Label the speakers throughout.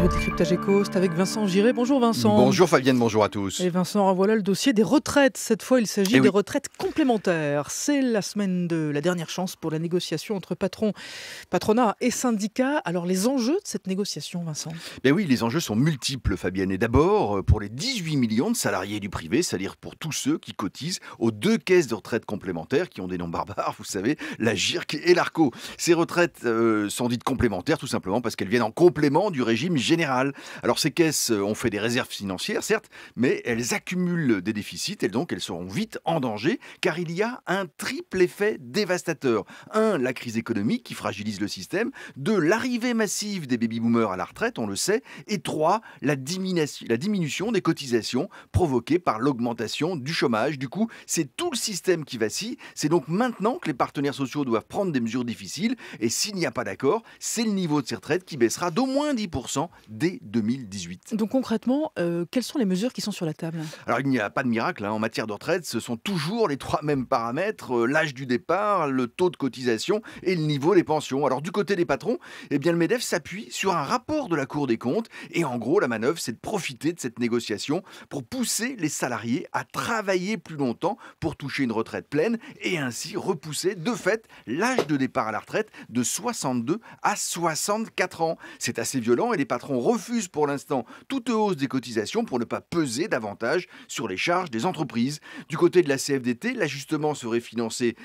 Speaker 1: Le décryptage éco, c'est avec Vincent Giré. Bonjour Vincent.
Speaker 2: Bonjour Fabienne, bonjour à tous.
Speaker 1: Et Vincent, revoilà le dossier des retraites. Cette fois, il s'agit
Speaker 2: Eh
Speaker 1: des
Speaker 2: oui.
Speaker 1: retraites complémentaires. C'est la semaine de la dernière chance pour la négociation entre patronat et syndicats. Alors les enjeux de cette négociation, Vincent?
Speaker 2: Ben oui, les enjeux sont multiples Fabienne. Et d'abord, pour les 18 millions de salariés du privé, c'est-à-dire pour tous ceux qui cotisent aux deux caisses de retraite complémentaires qui ont des noms barbares, vous savez, la GIRC et l'ARCO. Ces retraites sont dites complémentaires tout simplement parce qu'elles viennent en complément du régime général. Alors ces caisses ont fait des réserves financières, certes, mais elles accumulent des déficits et donc elles seront vite en danger car il y a un triple effet dévastateur. 1, la crise économique qui fragilise le système. 2, l'arrivée massive des baby-boomers à la retraite, on le sait. Et 3, la diminution des cotisations provoquée par l'augmentation du chômage. Du coup, c'est tout le système qui vacille. C'est donc maintenant que les partenaires sociaux doivent prendre des mesures difficiles. Et s'il n'y a pas d'accord, c'est le niveau de ces retraites qui baissera d'au moins 10% dès 2018.
Speaker 1: Donc concrètement, quelles sont les mesures qui sont sur la table?
Speaker 2: Alors il n'y a pas de miracle en matière de retraite, ce sont toujours les trois mêmes paramètres, l'âge du départ, le taux de cotisation et le niveau des pensions. Alors du côté des patrons, eh bien, le MEDEF s'appuie sur un rapport de la Cour des comptes et en gros la manœuvre c'est de profiter de cette négociation pour pousser les salariés à travailler plus longtemps pour toucher une retraite pleine et ainsi repousser de fait l'âge de départ à la retraite de 62 à 64 ans. C'est assez violent et les patrons refusent pour l'instant toute hausse des cotisations pour ne pas peser davantage sur les charges des entreprises. Du côté de la CFDT, l'ajustement serait financé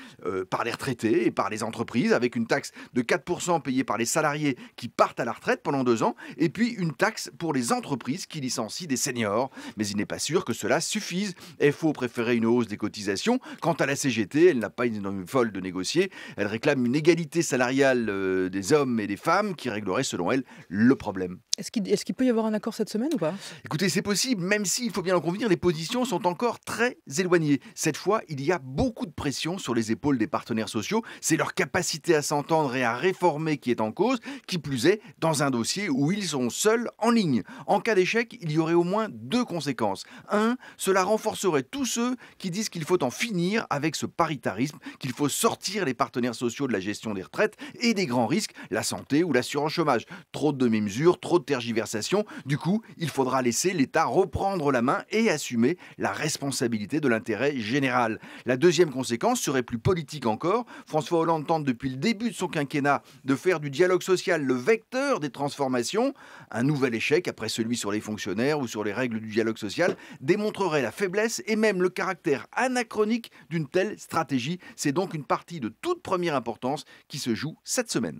Speaker 2: par les retraités et par les entreprises avec une taxe de 4% payée par les salariés qui partent à la retraite pendant 2 ans et puis une taxe pour les entreprises qui licencient des seniors. Mais il n'est pas sûr que cela suffise. FO préférait une hausse des cotisations. Quant à la CGT, elle n'a pas une envie folle de négocier. Elle réclame une égalité salariale des hommes et des femmes qui réglerait selon elle le problème.
Speaker 1: Est-ce qu'il peut y avoir un accord cette semaine ou pas?
Speaker 2: Écoutez, c'est possible, même s'il faut bien en convenir, les positions sont encore très éloignées. Cette fois, il y a beaucoup de pression sur les épaules des partenaires sociaux. C'est leur capacité à s'entendre et à réformer qui est en cause, qui plus est, dans un dossier où ils sont seuls en ligne. En cas d'échec, il y aurait au moins 2 conséquences. 1, cela renforcerait tous ceux qui disent qu'il faut en finir avec ce paritarisme, qu'il faut sortir les partenaires sociaux de la gestion des retraites et des grands risques, la santé ou l'assurance chômage. Trop de demi-mesures, trop de tergiversation. Du coup, il faudra laisser l'État reprendre la main et assumer la responsabilité de l'intérêt général. La deuxième conséquence serait plus politique encore. François Hollande tente depuis le début de son quinquennat de faire du dialogue social le vecteur des transformations. Un nouvel échec, après celui sur les fonctionnaires ou sur les règles du dialogue social, démontrerait la faiblesse et même le caractère anachronique d'une telle stratégie. C'est donc une partie de toute première importance qui se joue cette semaine.